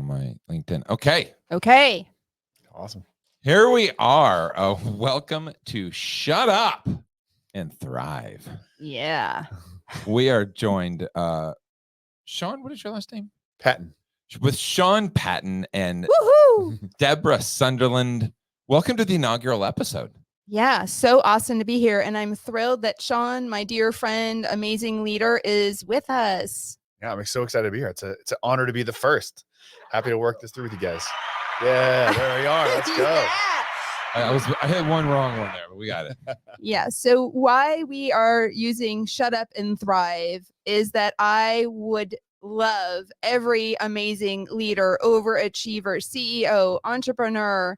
on my LinkedIn. Okay. Awesome. Here we are. Welcome to Shut Up and Thrive. Yeah. We are joined, Sean, what is your last name? Patton. With Sean Patton and Woohoo! Debra Sunderland. Welcome to the inaugural episode. Yeah, so awesome to be here. And I'm thrilled that Sean, my dear friend, amazing leader, is with us. Yeah, I'm so excited to be here. It's an honor to be the first. Happy to work this through with you guys. Yeah, there we are. Let's go. Yeah. I had one wrong one there, but we got it. Yeah. So why we are using Shut Up and Thrive is that I would love every amazing leader, overachiever, CEO, entrepreneur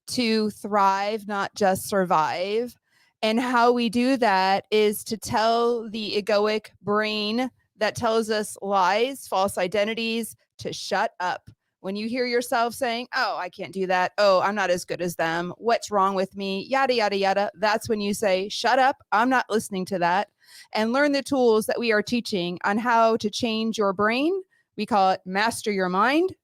to thrive, not just survive. And how we do that is to tell the egoic brain that tells us lies, false identities, to shut up. When you hear yourself saying, oh, I can't do that. Oh, I'm not as good as them. What's wrong with me? Yada, yada, yada. That's when you say, shut up. I'm not listening to that. And learn the tools that we are teaching on how to change your brain. We call it master your mind.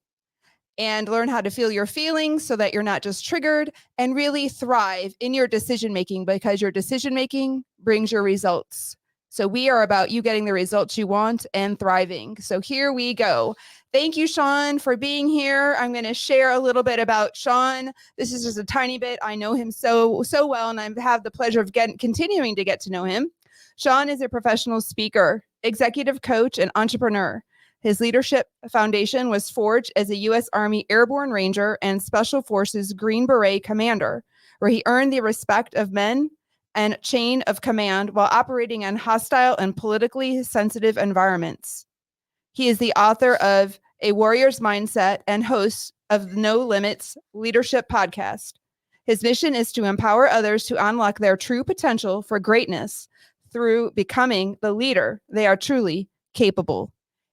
And learn how to feel your feelings so that you're not just triggered, and really thrive in your decision making, because your decision making brings your results. So we are about you getting the results you want and thriving. So here we go. Thank you, Sean, for being here. I'm going to share a little bit about Sean. This is just a tiny bit. I know him so well, and I have the pleasure of continuing to get to know him. Sean is a professional speaker, executive coach, and entrepreneur. His leadership foundation was forged as a U.S. Army Airborne Ranger and Special Forces Green Beret commander, where he earned the respect of men and chain of command while operating in hostile and politically sensitive environments. He is the author of A Warrior's Mindset and host of the No Limits Leadership Podcast. His mission is to empower others to unlock their true potential for greatness through becoming the leader they are truly capable.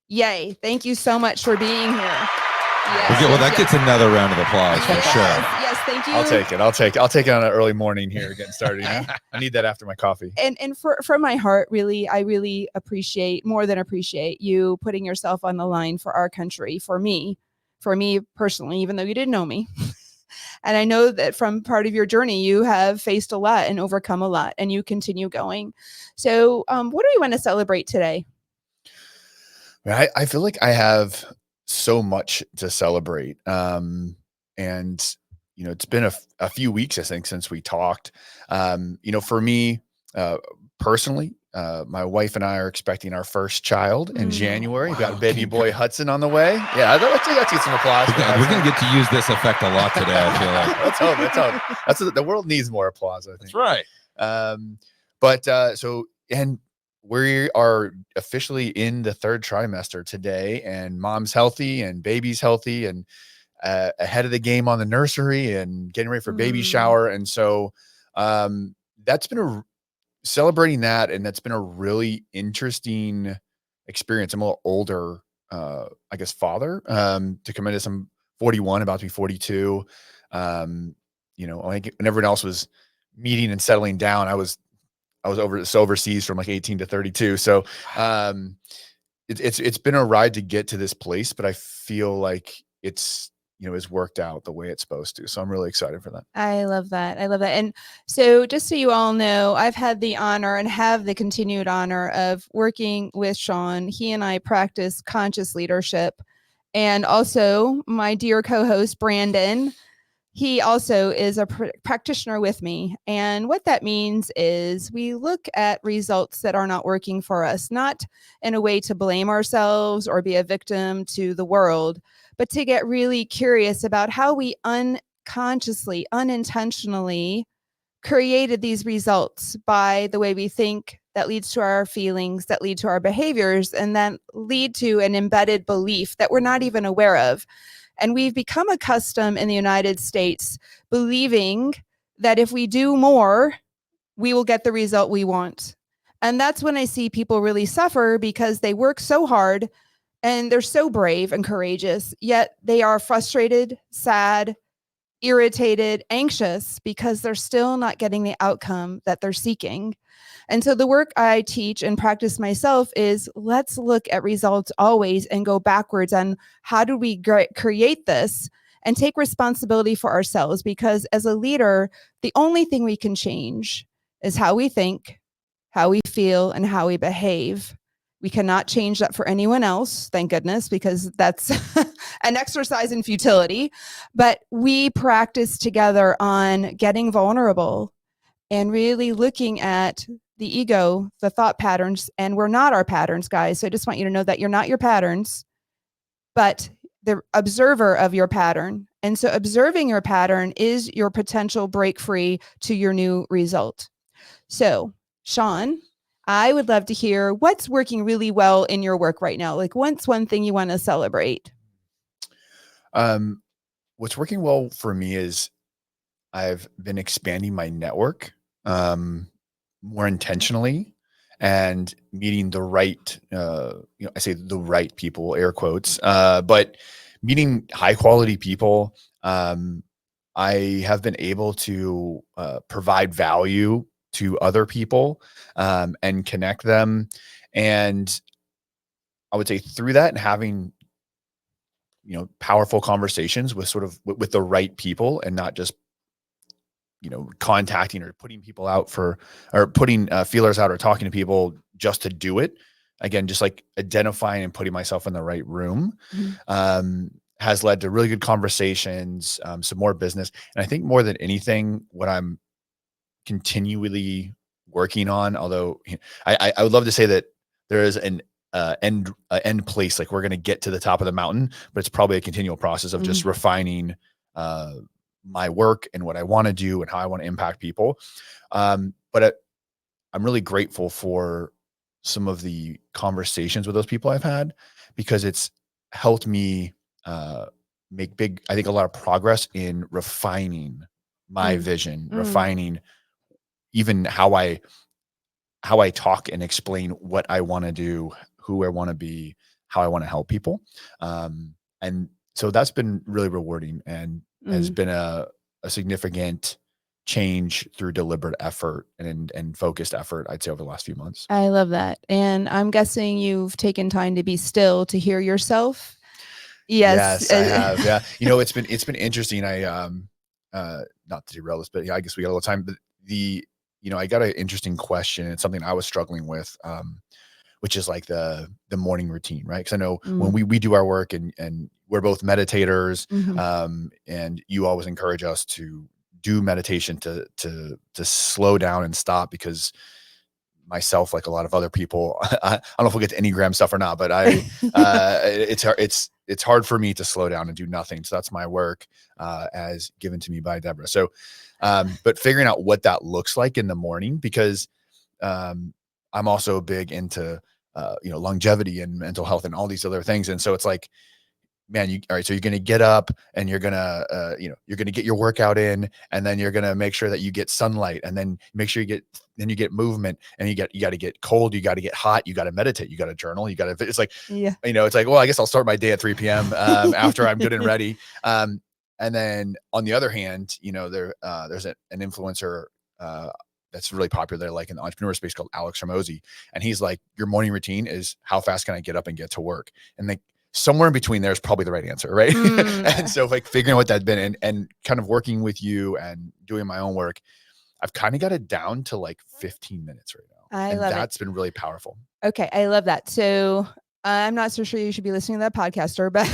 Yay. Thank you so much for being here. Yes, Okay, well, that gets another round of applause for sure. Yes, thank you. I'll take it on an early morning here, getting started. I need that after my coffee. And from my heart, really, I really appreciate, more than appreciate, you putting yourself on the line for our country, for me personally, even though you didn't know me. And I know that from part of your journey, you have faced a lot and overcome a lot, and you continue going. So what do we want to celebrate today? I feel like I have so much to celebrate. And, it's been a few weeks, I think, since we talked. For me, personally, my wife and I are expecting our first child in January. We've got baby boy Hudson on the way. Yeah, let's get some applause. We're going to get to use this effect a lot today, I feel like. Let's hope. The world needs more applause, I think. That's right. And we are officially in the third trimester today, and mom's healthy and baby's healthy and ahead of the game on the nursery and getting ready for baby shower. And so that's been celebrating that. And that's been a really interesting experience. I'm a little older, father to come into some 41, about to be 42. When everyone else was meeting and settling down, I was overseas from like 18 to 32. So it's been a ride to get to this place, but I feel like it's worked out the way it's supposed to. So I'm really excited for that. I love that. And so just so you all know, I've had the honor and have the continued honor of working with Sean. He and I practice conscious leadership. And also my dear co-host, Brandon, he also is a practitioner with me. And what that means is we look at results that are not working for us, not in a way to blame ourselves or be a victim to the world, but to get really curious about how we unconsciously, unintentionally created these results by the way we think, that leads to our feelings, that lead to our behaviors, and then lead to an embedded belief that we're not even aware of. And we've become accustomed in the United States believing that if we do more, we will get the result we want. And that's when I see people really suffer, because they work so hard and they're so brave and courageous, yet they are frustrated, sad, irritated, anxious because they're still not getting the outcome that they're seeking. And so the work I teach and practice myself is let's look at results always and go backwards on how do we create this and take responsibility for ourselves, because as a leader, the only thing we can change is how we think, how we feel, and how we behave. We cannot change that for anyone else, thank goodness, because that's an exercise in futility. But we practice together on getting vulnerable and really looking at the ego, the thought patterns, and we're not our patterns, guys. So I just want you to know that you're not your patterns, but the observer of your pattern. And so observing your pattern is your potential break free to your new result. So, Sean, I would love to hear what's working really well in your work right now. Like, what's one thing you want to celebrate? What's working well for me is I've been expanding my network more intentionally and meeting the right, I say the right people, air quotes, but meeting high quality people. I have been able to provide value to other people and connect them. And I would say through that and having, powerful conversations with with the right people and not just, contacting or putting people out or putting feelers out or talking to people just to do it. Again, just like identifying and putting myself in the right room has led to really good conversations, some more business. And I think more than anything, what I'm continually working on, although I would love to say that there is an end place, like we're going to get to the top of the mountain, but it's probably a continual process of just refining my work and what I want to do and how I want to impact people. But I'm really grateful for some of the conversations with those people I've had, because it's helped me make I think a lot of progress in refining my vision, refining even how I talk and explain what I want to do, who I want to be, how I want to help people. And so that's been really rewarding and has been a significant change through deliberate effort and focused effort, I'd say, over the last few months. I love that. And I'm guessing you've taken time to be still to hear yourself. Yes, I have. Yeah. It's been interesting. I, not to derail this, but yeah, I guess we got a little time, but I got an interesting question. It's something I was struggling with, which is like the morning routine, right? Because I know when we do our work and we're both meditators, and you always encourage us to do meditation to slow down and stop, because myself, like a lot of other people, I don't know if we'll get to Enneagram stuff or not, but it's hard for me to slow down and do nothing. So that's my work as given to me by Debra. So, but figuring out what that looks like in the morning, because I'm also big into longevity and mental health and all these other things. And so it's like, man, all right, so you're going to get up and you're going to, you're going to get your workout in, and then you're going to make sure that you get sunlight, and then make sure you get movement, and you got to get cold. You got to get hot. You got to meditate. You got to journal. It's like, it's like, well, I guess I'll start my day at 3 p.m. After I'm good and ready. And then on the other hand, there's an influencer, that's really popular there, like in the entrepreneur space, called Alex Ramosi. And he's like, your morning routine is how fast can I get up and get to work? And like somewhere in between there is probably the right answer, right? And so like figuring out what that's been and kind of working with you and doing my own work, I've kind of got it down to like 15 minutes right now. That's been really powerful. Okay. I love that. So I'm not so sure you should be listening to that podcaster, but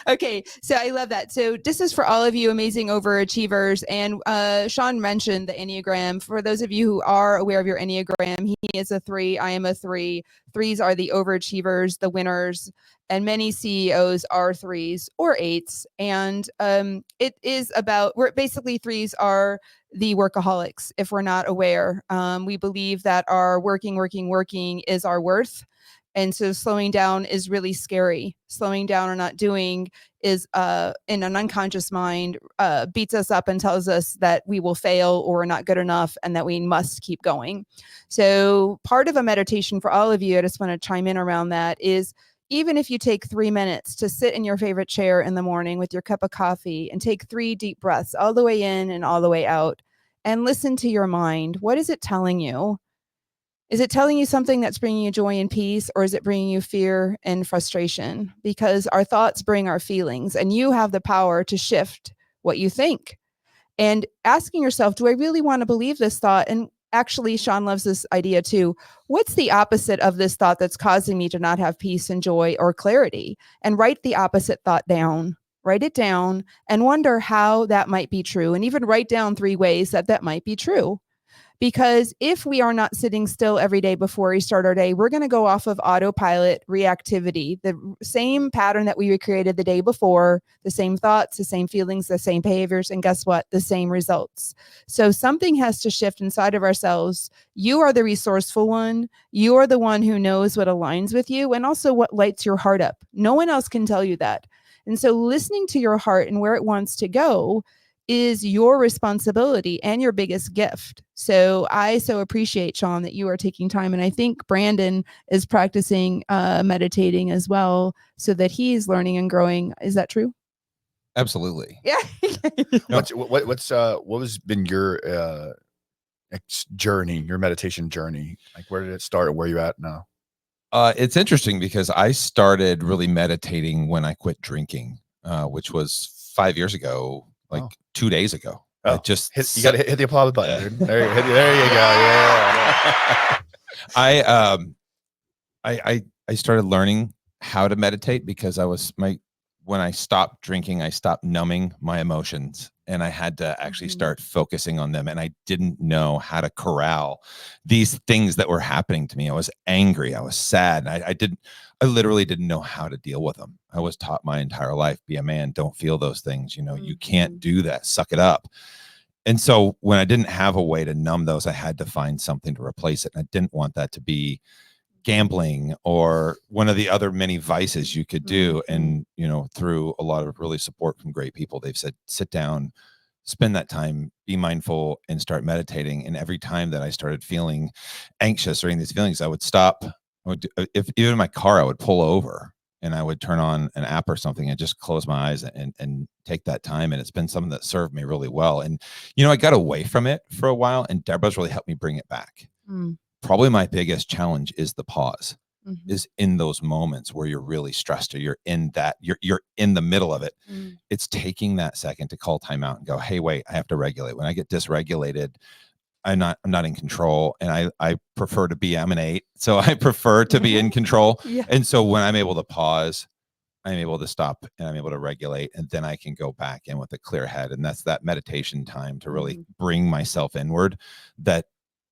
okay. So I love that. So this is for all of you amazing overachievers. And Sean mentioned the Enneagram. For those of you who are aware of your Enneagram, he is a 3. I am a 3. 3s are the overachievers, the winners, and many CEOs are 3s or 8s. And it is about, we're basically 3s are the workaholics. If we're not aware, we believe that our working is our worth. And so slowing down is really scary. Slowing down or not doing is in an unconscious mind, beats us up and tells us that we will fail or we're not good enough and that we must keep going. So part of a meditation for all of you, I just want to chime in around that, is even if you take 3 minutes to sit in your favorite chair in the morning with your cup of coffee and take 3 deep breaths all the way in and all the way out and listen to your mind, what is it telling you? Is it telling you something that's bringing you joy and peace, or is it bringing you fear and frustration? Because our thoughts bring our feelings, and you have the power to shift what you think. And asking yourself, do I really want to believe this thought? And actually, Sean loves this idea too. What's the opposite of this thought that's causing me to not have peace and joy or clarity? And write the opposite thought down. Write it down and wonder how that might be true. And even write down 3 ways that that might be true. Because if we are not sitting still every day before we start our day, we're going to go off of autopilot reactivity, the same pattern that we recreated the day before, the same thoughts, the same feelings, the same behaviors, and guess what? The same results. So something has to shift inside of ourselves. You are the resourceful one. You are the one who knows what aligns with you and also what lights your heart up. No one else can tell you that. And so listening to your heart and where it wants to go is your responsibility and your biggest gift. So I so appreciate, Sean, that you are taking time. And I think Brandon is practicing meditating as well so that he's learning and growing. Is that true? Absolutely. Yeah. No. What has been your journey, your meditation journey? Like, where did it start? Where are you at now? It's interesting because I started really meditating when I quit drinking, which was 5 years ago, like 2 days ago. Oh, just you got to hit the applause button, dude. There you go. Yeah. I started learning how to meditate because when I stopped drinking, I stopped numbing my emotions and I had to actually start focusing on them. And I didn't know how to corral these things that were happening to me. I was angry. I was sad. I literally didn't know how to deal with them. I was taught my entire life, be a man, don't feel those things. You can't do that. Suck it up. And so when I didn't have a way to numb those, I had to find something to replace it. And I didn't want that to be gambling or one of the other many vices you could do. And, through a lot of really support from great people, they've said, sit down, spend that time, be mindful, and start meditating. And every time that I started feeling anxious or any of these feelings, I would stop. If even in my car, I would pull over and I would turn on an app or something and just close my eyes and take that time. And it's been something that served me really well. And, I got away from it for a while, and Debra's really helped me bring it back. Probably my biggest challenge is the pause, is in those moments where you're really stressed or you're in the middle of it. It's taking that second to call time out and go, hey, wait, I have to regulate. When I get dysregulated, I'm not in control. And I prefer to be, I'm an 8. So I prefer to be in control. Yeah. And so when I'm able to pause, I'm able to stop and I'm able to regulate, and then I can go back in with a clear head. And that's that meditation time to really bring myself inward that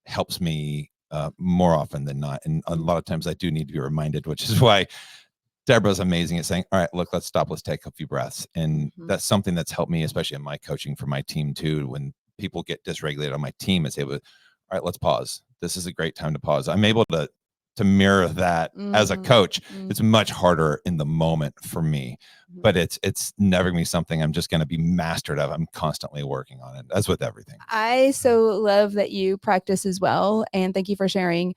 helps me more often than not. And a lot of times I do need to be reminded, which is why Debra's amazing at saying, all right, look, let's stop. Let's take a few breaths. And that's something that's helped me, especially in my coaching for my team too. When people get dysregulated on my team, it's able to, all right, let's pause. This is a great time to pause. I'm able to mirror that as a coach. It's much harder in the moment for me, but it's never gonna be something I'm just going to be mastered of. I'm constantly working on it. That's with everything. I so love that you practice as well. And thank you for sharing.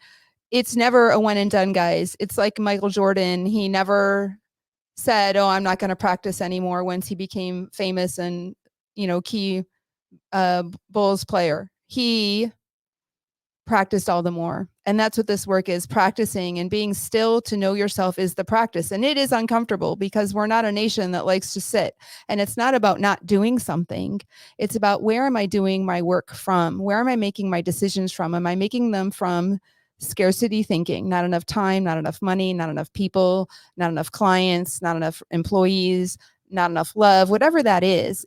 It's never a one and done, guys. It's like Michael Jordan. He never said, oh, I'm not going to practice anymore once he became famous and, key Bulls player. He practiced all the more. And that's what this work is, practicing and being still to know yourself is the practice. And it is uncomfortable because we're not a nation that likes to sit. And it's not about not doing something. It's about, where am I doing my work from? Where am I making my decisions from? Am I making them from scarcity thinking? Not enough time, not enough money, not enough people, not enough clients, not enough employees, not enough love, whatever that is.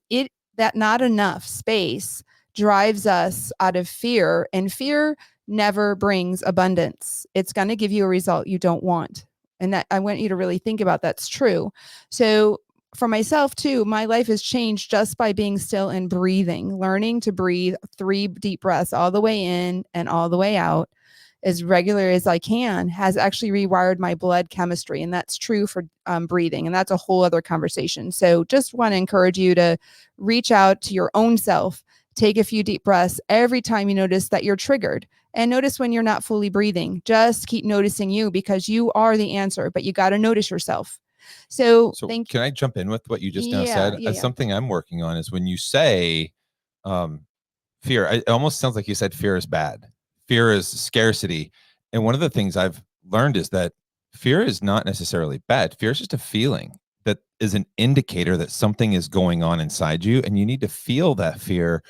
That not enough space drives us out of fear, and fear never brings abundance. It's going to give you a result you don't want. And that, I want you to really think about, that's true. So for myself too, my life has changed just by being still and breathing, learning to breathe 3 deep breaths all the way in and all the way out as regular as I can, has actually rewired my blood chemistry. And that's true for breathing. And that's a whole other conversation. So just want to encourage you to reach out to your own self. take a few deep breaths every time you notice that you're triggered. And notice when you're not fully breathing. Just keep noticing you, because you are the answer, but you got to notice yourself. So can I jump in with what you just now said? Something I'm working on is when you say fear, it almost sounds like you said fear is bad. Fear is scarcity. And one of the things I've learned is that fear is not necessarily bad. Fear is just a feeling that is an indicator that something is going on inside you, and you need to feel that fear.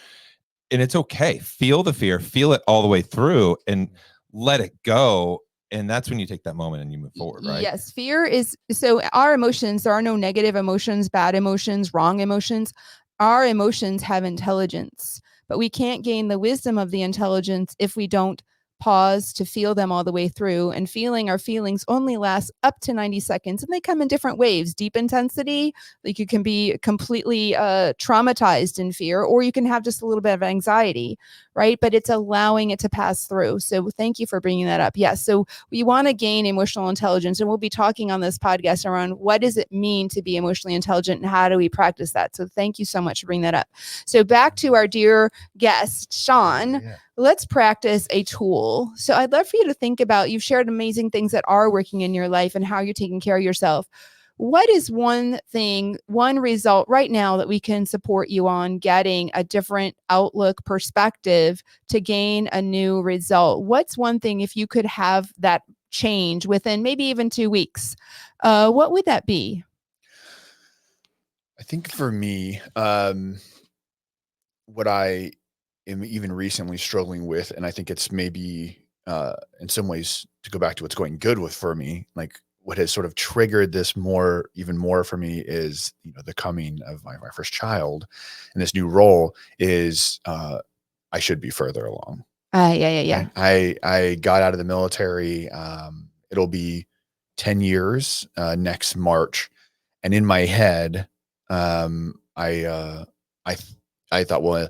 And it's okay. Feel the fear, feel it all the way through, and let it go. And that's when you take that moment and you move forward, right? Yes. Fear is, so our emotions, there are no negative emotions, bad emotions, wrong emotions. Our emotions have intelligence, but we can't gain the wisdom of the intelligence if we don't pause to feel them all the way through. And feeling our feelings only lasts up to 90 seconds, and they come in different waves. Deep intensity, like you can be completely traumatized in fear, or you can have just a little bit of anxiety, right? But it's allowing it to pass through. So thank you for bringing that up. Yes. So we want to gain emotional intelligence, and we'll be talking on this podcast around what does it mean to be emotionally intelligent and how do we practice that. So thank you so much for bringing that up. So back to our dear guest, Sean. Yeah. Let's practice a tool. So I'd love for you to think about, you've shared amazing things that are working in your life and how you're taking care of yourself. What is one thing, one result right now that we can support you on getting a different outlook, perspective to gain a new result? What's one thing, if you could have that change within maybe even 2 weeks, what would that be? I think for me, what I am even recently struggling with, and I think it's maybe in some ways, to go back to what's going good with for me, like what has sort of triggered this even more for me is, the coming of my first child, and this new role is I should be further along. Yeah. I got out of the military. It'll be 10 years next March, and in my head, I thought, well,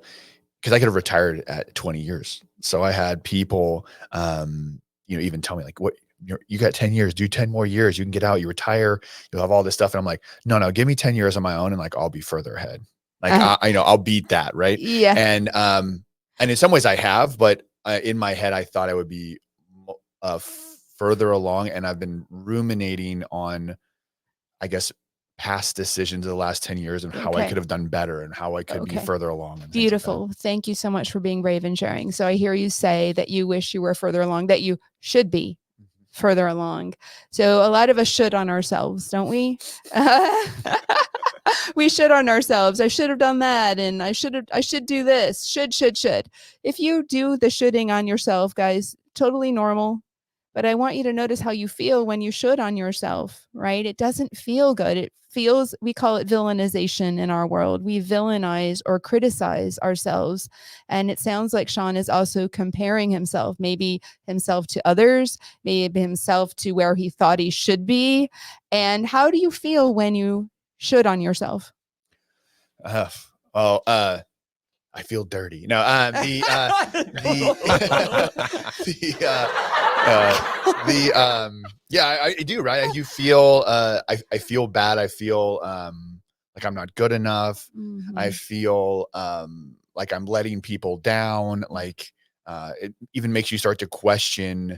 because I could have retired at 20 years. So I had people, even tell me like, what, you got 10 years, do 10 more years. You can get out, you retire, you'll have all this stuff. And I'm like, no, give me 10 years on my own. And like, I'll be further ahead. Like, I'll beat that. Right. Yeah. And in some ways I have, but in my head, I thought I would be further along. And I've been ruminating on, I guess, past decisions of the last 10 years and how I could have done better and how I could be further along. And beautiful. Like thank you so much for being brave and sharing. So I hear you say that you wish you were further along, that you should be further along. So a lot of us should on ourselves, don't we? We should on ourselves. I should have done that. And I should do this. Should. If you do the shoulding on yourself, guys, totally normal. But I want you to notice how you feel when you should on yourself, right? It doesn't feel good. It feels, we call it villainization in our world. We villainize or criticize ourselves. And it sounds like Sean is also comparing himself, maybe himself to others, maybe himself to where he thought he should be. And how do you feel when you should on yourself? I feel dirty. No, yeah, I do. Right. I do feel, I feel bad. I feel, like I'm not good enough. Mm-hmm. I feel, like I'm letting people down. Like, it even makes you start to question,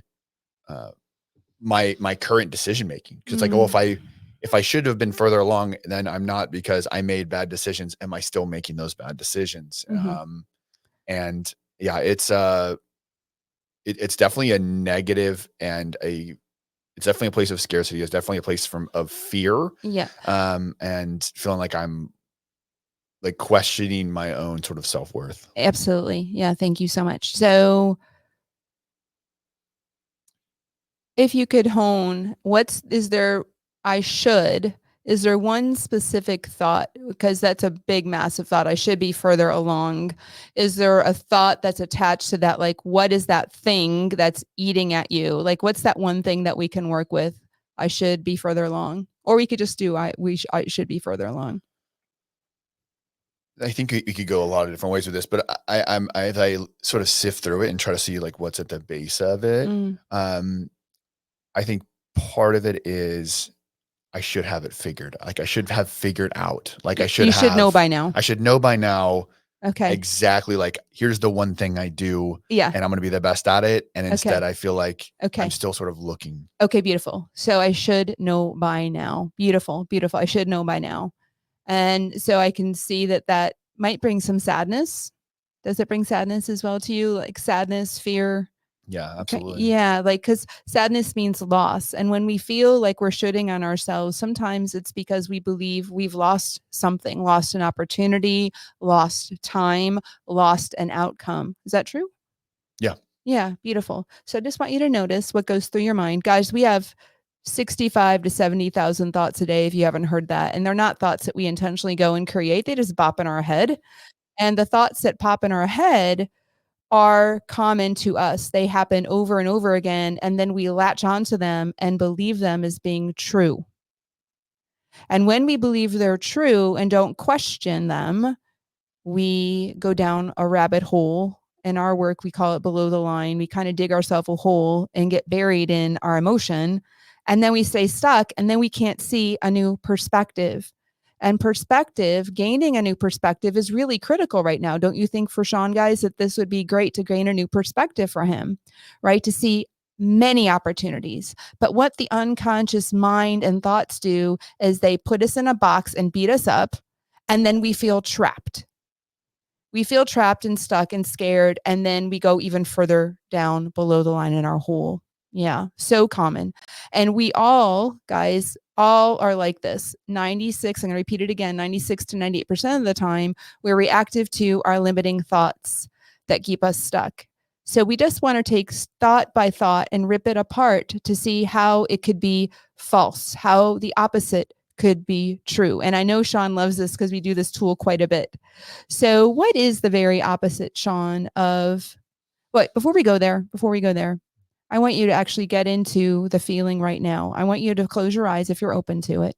my current decision-making. Cause it's like, oh, if I should have been further along, then I'm not, because I made bad decisions. Am I still making those bad decisions? Mm-hmm. And yeah, it's definitely a negative, and it's definitely a place of scarcity. It's definitely a place of fear. Yeah. And feeling like I'm like questioning my own sort of self-worth. Absolutely. Yeah. Thank you so much. So if you could hone, is there one specific thought? Because that's a big, massive thought. I should be further along. Is there a thought that's attached to that? Like, what is that thing that's eating at you? Like, what's that one thing that we can work with? I should be further along. Or we could just do, I should be further along. I think you could go a lot of different ways with this, but I sort of sift through it and try to see like what's at the base of it. I think part of it is I should have it figured. Like I should have figured out. Like you should know by now. I should know by now Okay. exactly like, here's the one thing I do Yeah. and I'm going to be the best at it. And instead I feel like Okay. I'm still sort of looking. Okay, beautiful. So I should know by now. Beautiful, beautiful. I should know by now. And so I can see that that might bring some sadness. Does it bring sadness as well to you? Like sadness, fear? Yeah, Okay. absolutely. Yeah, like because sadness means loss. And when we feel like we're shooting on ourselves, sometimes it's because we believe we've lost something, lost an opportunity, lost time, lost an outcome. Is that true? Yeah. Yeah, beautiful. So I just want you to notice what goes through your mind. Guys, we have 65 to 70,000 thoughts a day if you haven't heard that. And they're not thoughts that we intentionally go and create. They just bop in our head. And the thoughts that pop in our head are common to us. They happen over and over again. And then we latch onto them and believe them as being true. And when we believe they're true and don't question them, we go down a rabbit hole. In our work, we call it below the line. We kind of dig ourselves a hole and get buried in our emotion. And then we stay stuck and then we can't see a new perspective. And perspective, gaining a new perspective is really critical right now. Don't you think for Sean, guys, that this would be great to gain a new perspective for him, right? To see many opportunities. But what the unconscious mind and thoughts do is they put us in a box and beat us up. And then we feel trapped. We feel trapped and stuck and scared. And then we go even further down below the line in our hole. Yeah, so common. And we all, guys, all are like this. 96, I'm going to repeat it again, 96 to 98% of the time, we're reactive to our limiting thoughts that keep us stuck. So we just want to take thought by thought and rip it apart to see how it could be false, how the opposite could be true. And I know Sean loves this because we do this tool quite a bit. So what is the very opposite, Sean, of what? Before we go there, I want you to actually get into the feeling right now. I want you to close your eyes if you're open to it.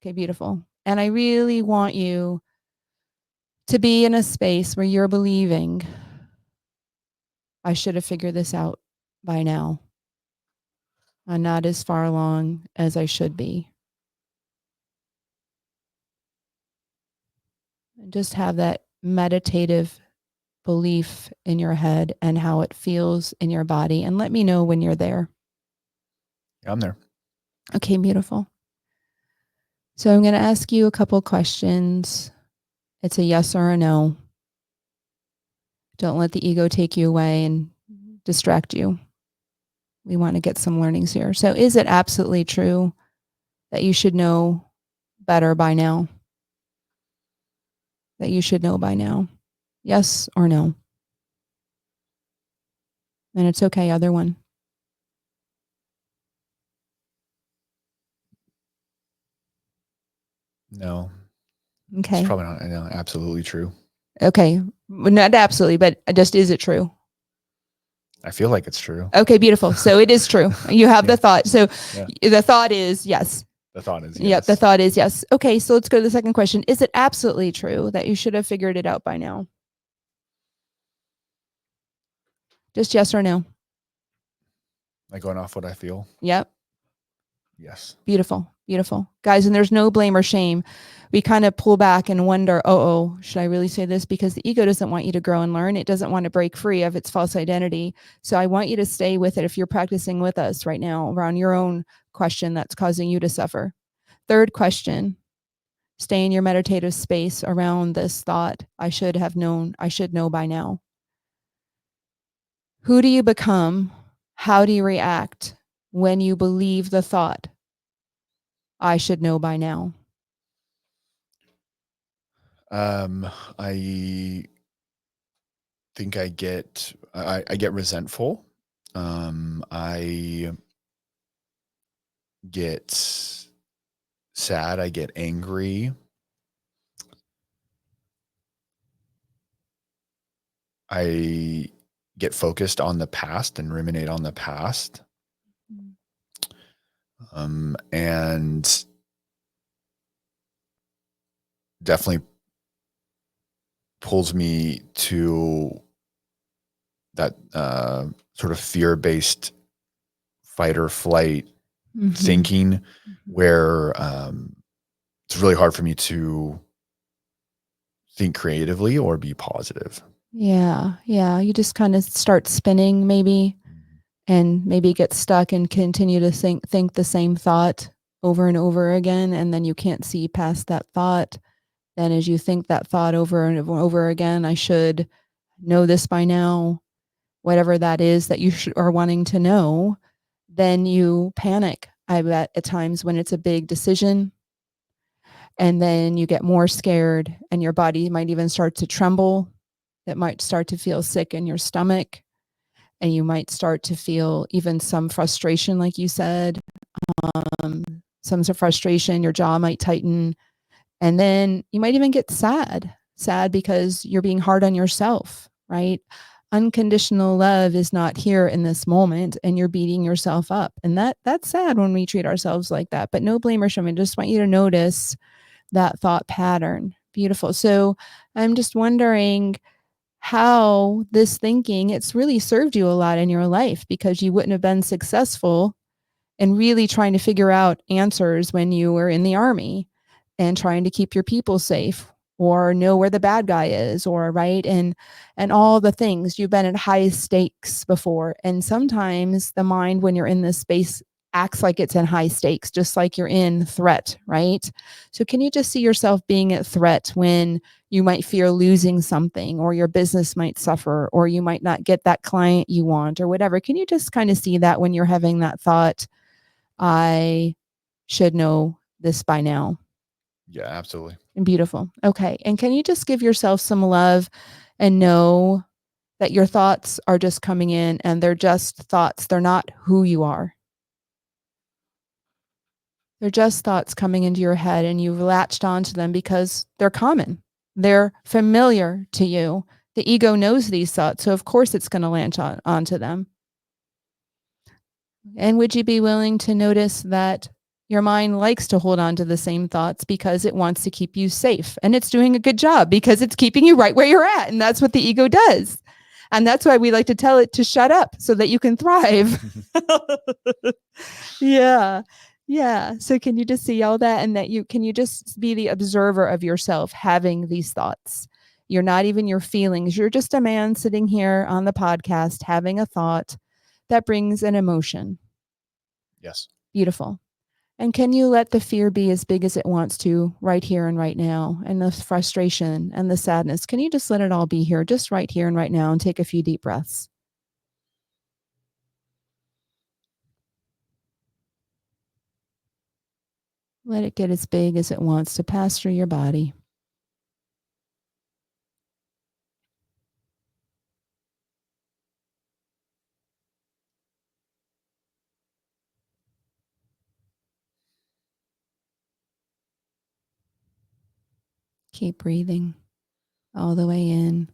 Okay, beautiful. And I really want you to be in a space where you're believing, I should have figured this out by now. I'm not as far along as I should be. And just have that meditative belief in your head and how it feels in your body. And let me know when you're there. Yeah, I'm there. Okay, beautiful. So I'm going to ask you a couple questions. It's a yes or a no. Don't let the ego take you away and distract you. We want to get some learnings here. So is it absolutely true that you should know better by now? That you should know by now? Yes or no? And it's okay, other one. No. Okay. It's probably not absolutely true. Okay. Not absolutely, but just is it true? I feel like it's true. Okay, beautiful. So it is true. You have the thought. So the thought is yes. The thought is yes. Yep, the thought is yes. Okay, so let's go to the second question. Is it absolutely true that you should have figured it out by now? Just yes or no? Like going off what I feel? Yep. Yes. Beautiful. Beautiful. Guys, and there's no blame or shame. We kind of pull back and wonder, oh, should I really say this? Because the ego doesn't want you to grow and learn. It doesn't want to break free of its false identity. So I want you to stay with it if you're practicing with us right now around your own question that's causing you to suffer. Third question, stay in your meditative space around this thought. I should have known. I should know by now. Who do you become? How do you react when you believe the thought? I should know by now. I think I get resentful. I get sad. I get angry. I get focused on the past and ruminate on the past. And definitely pulls me to that sort of fear-based fight or flight thinking, where it's really hard for me to think creatively or be positive. Yeah. You just kind of start spinning maybe, and maybe get stuck and continue to think the same thought over and over again, and then you can't see past that thought. Then as you think that thought over and over again, I should know this by now, whatever that is that you are wanting to know, then you panic. I bet at times when it's a big decision, and then you get more scared and your body might even start to tremble. It might start to feel sick in your stomach, and you might start to feel even some frustration, like you said, some frustration, your jaw might tighten, and then you might even get sad because you're being hard on yourself, right? Unconditional love is not here in this moment, and you're beating yourself up. And that's sad when we treat ourselves like that, but no blame or shame. I just want you to notice that thought pattern. Beautiful. So I'm just wondering how this thinking, it's really served you a lot in your life, because you wouldn't have been successful in really trying to figure out answers when you were in the army and trying to keep your people safe, or know where the bad guy is, or right, and all the things. You've been at high stakes before, and sometimes the mind, when you're in this space, acts like it's in high stakes, just like you're in threat, right? So can you just see yourself being at threat when you might fear losing something, or your business might suffer, or you might not get that client you want, or whatever? Can you just kind of see that when you're having that thought, I should know this by now? Yeah, absolutely. Beautiful. Okay. And can you just give yourself some love and know that your thoughts are just coming in, and they're just thoughts. They're not who you are. They're just thoughts coming into your head, and you've latched onto them because they're common. They're familiar to you. The ego knows these thoughts, so of course it's going to latch onto them. And would you be willing to notice that your mind likes to hold on to the same thoughts because it wants to keep you safe, and it's doing a good job because it's keeping you right where you're at, and that's what the ego does. And that's why we like to tell it to shut up so that you can thrive. Yeah. So can you just see all that, and that can you just be the observer of yourself having these thoughts? You're not even your feelings. You're just a man sitting here on the podcast having a thought that brings an emotion. Yes. Beautiful. And can you let the fear be as big as it wants to right here and right now? And the frustration and the sadness, can you just let it all be here, just right here and right now, and take a few deep breaths? Let it get as big as it wants to pass through your body. Keep breathing all the way in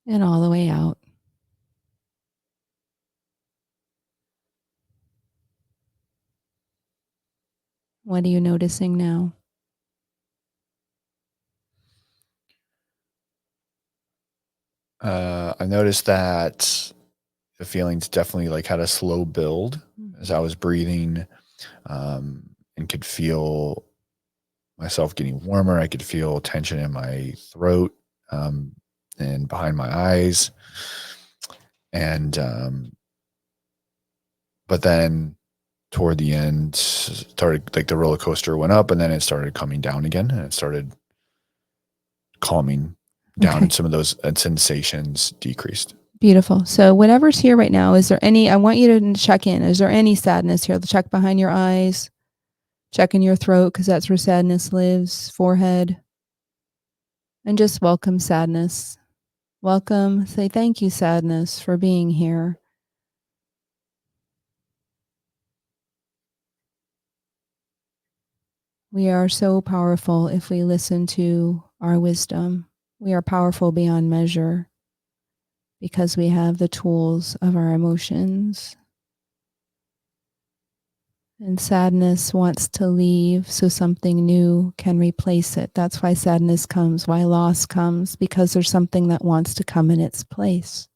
and all the way out. What are you noticing now? I noticed that the feelings definitely like had a slow build as I was breathing, and could feel myself getting warmer. I could feel tension in my throat, and behind my eyes. And, but then toward the end, started like the roller coaster went up, and then it started coming down again, and it started calming down, Okay. and some of those sensations decreased. Beautiful. So whatever's here right now, is there any, I want you to check in. Is there any sadness here? Check behind your eyes, check in your throat, because that's where sadness lives, forehead. And just welcome sadness. Welcome. Say thank you, sadness, for being here. We are so powerful if we listen to our wisdom. We are powerful beyond measure because we have the tools of our emotions. And sadness wants to leave so something new can replace it. That's why sadness comes, why loss comes, because there's something that wants to come in its place.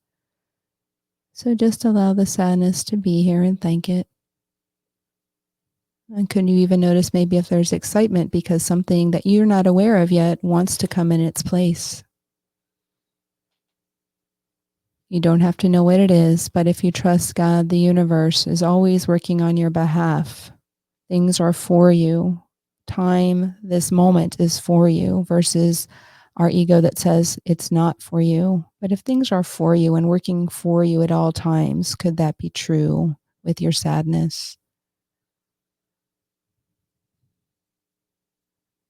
So just allow the sadness to be here and thank it. And could you even notice maybe if there's excitement because something that you're not aware of yet wants to come in its place? You don't have to know what it is, but if you trust God, the universe is always working on your behalf. Things are for you. Time, this moment is for you versus our ego that says it's not for you. But if things are for you and working for you at all times, could that be true with your sadness?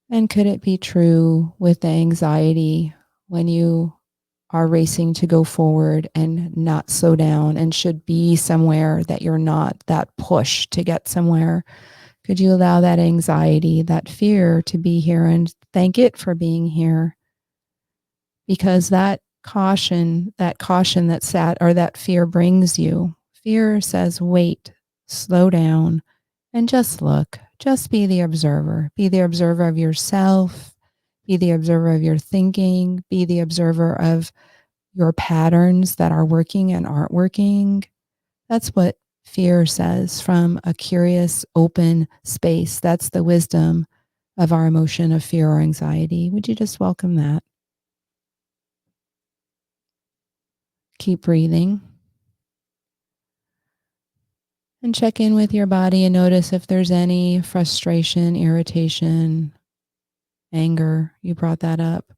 And could it be true with the anxiety when you are racing to go forward and not slow down and should be somewhere that you're not, that push to get somewhere? Could you allow that anxiety, that fear to be here and thank it for being here? Because that caution that sad or that fear brings you, fear says, wait, slow down, and just look. Just be the observer. Be the observer of yourself. Be the observer of your thinking. Be the observer of your patterns that are working and aren't working. That's what fear says from a curious, open space. That's the wisdom of our emotion of fear or anxiety. Would you just welcome that? Keep breathing. And check in with your body and notice if there's any frustration, irritation, anger. You brought that up.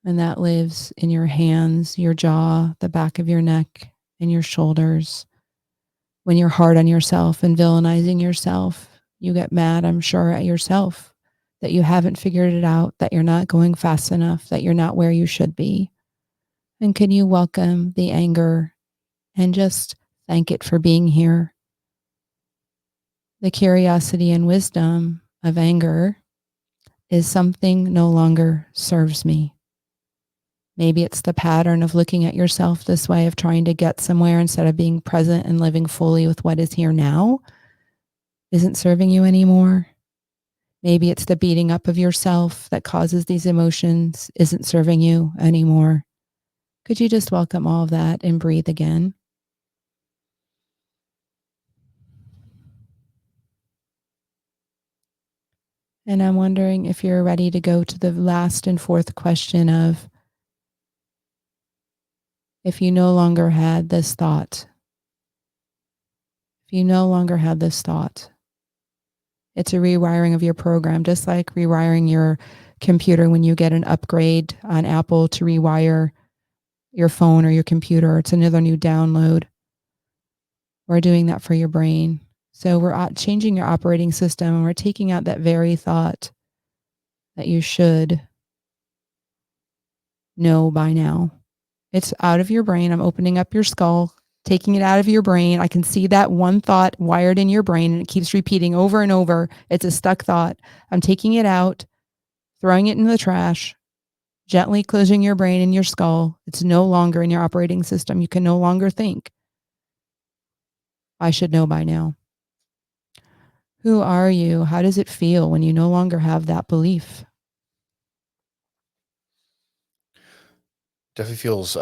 And that lives in your hands, your jaw, the back of your neck, and your shoulders. When you're hard on yourself and villainizing yourself, you get mad, I'm sure, at yourself that you haven't figured it out, that you're not going fast enough, that you're not where you should be. And can you welcome the anger and just thank it for being here? The curiosity and wisdom of anger is something no longer serves me. Maybe it's the pattern of looking at yourself this way, of trying to get somewhere instead of being present and living fully with what is here now, isn't serving you anymore. Maybe it's the beating up of yourself that causes these emotions, isn't serving you anymore. Could you just welcome all of that and breathe again? And I'm wondering if you're ready to go to the last and fourth question of, if you no longer had this thought, it's a rewiring of your program, just like rewiring your computer when you get an upgrade on Apple to rewire your phone or your computer. It's another new download. We're doing that for your brain. So we're changing your operating system, and we're taking out that very thought that you should know by now. It's out of your brain. I'm opening up your skull, taking it out of your brain. I can see that one thought wired in your brain, and it keeps repeating over and over. It's a stuck thought. I'm taking it out, throwing it in the trash, gently closing your brain and your skull. It's no longer in your operating system. You can no longer think, I should know by now. Who are you? How does it feel when you no longer have that belief? Definitely feels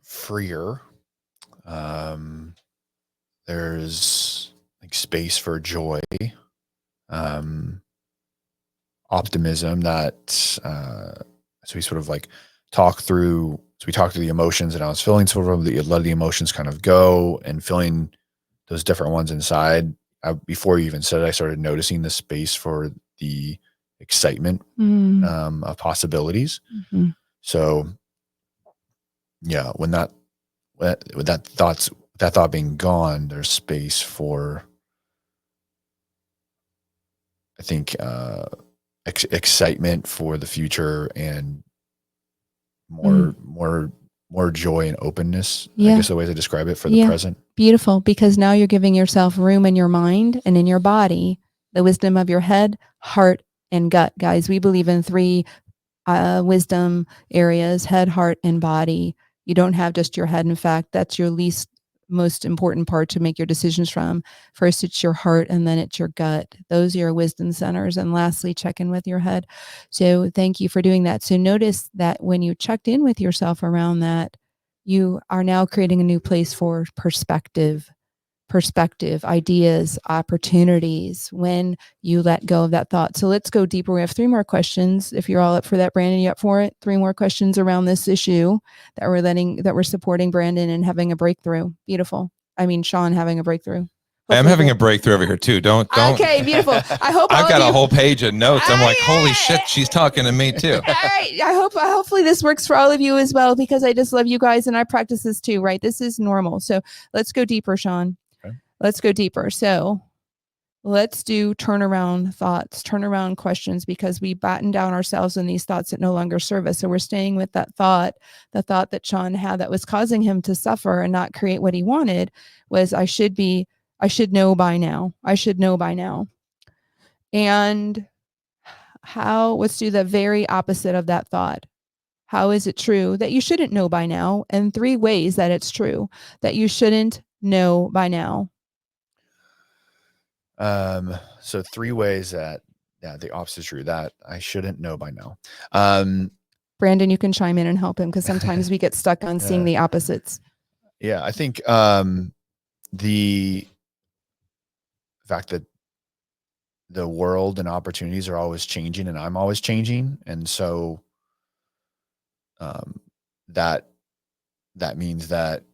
freer. There's like space for joy, optimism that so we sort of like talk through the emotions, and I was feeling sort of let the emotions kind of go and feeling those different ones inside. Before you even said it, I started noticing the space for the excitement of possibilities. Mm-hmm. So yeah, with that thought being gone, there's space for, I think, excitement for the future and more joy and openness. Yeah. I guess the way to describe it for the present. Beautiful, because now you're giving yourself room in your mind and in your body, the wisdom of your head, heart, and gut. Guys, we believe in 3 wisdom areas: head, heart, and body. You don't have just your head. In fact, that's your least most important part to make your decisions from. First, it's your heart, and then it's your gut. Those are your wisdom centers. And lastly, check in with your head. So thank you for doing that. So notice that when you checked in with yourself around that, you are now creating a new place for perspective. perspective, ideas, opportunities when you let go of that thought. So let's go deeper. We have 3 more questions. If you're all up for that, Brandon, you up for it? 3 more questions around this issue that we're supporting Brandon and having a breakthrough. Beautiful. I mean, Sean having a breakthrough. I'm having a breakthrough over here too. Don't. Okay, beautiful. I hope I've all got of a you, whole page of notes. I'm like, holy yeah. shit, she's talking to me too. All right. Hopefully this works for all of you as well, because I just love you guys and I practice this too, right? This is normal. So let's go deeper, Sean. Okay. Let's go deeper. So let's do turnaround thoughts, turnaround questions, because we batten down ourselves in these thoughts that no longer serve us. So we're staying with that thought, the thought that Sean had that was causing him to suffer and not create what he wanted was, I should know by now. I should know by now. And let's do the very opposite of that thought. How is it true that you shouldn't know by now? And 3 ways that it's true that you shouldn't know by now. So 3 ways that the opposite is true that I shouldn't know by now. Brandon, you can chime in and help him, because sometimes we get stuck on seeing the opposites. Yeah, I think the fact that the world and opportunities are always changing and I'm always changing. And so that means that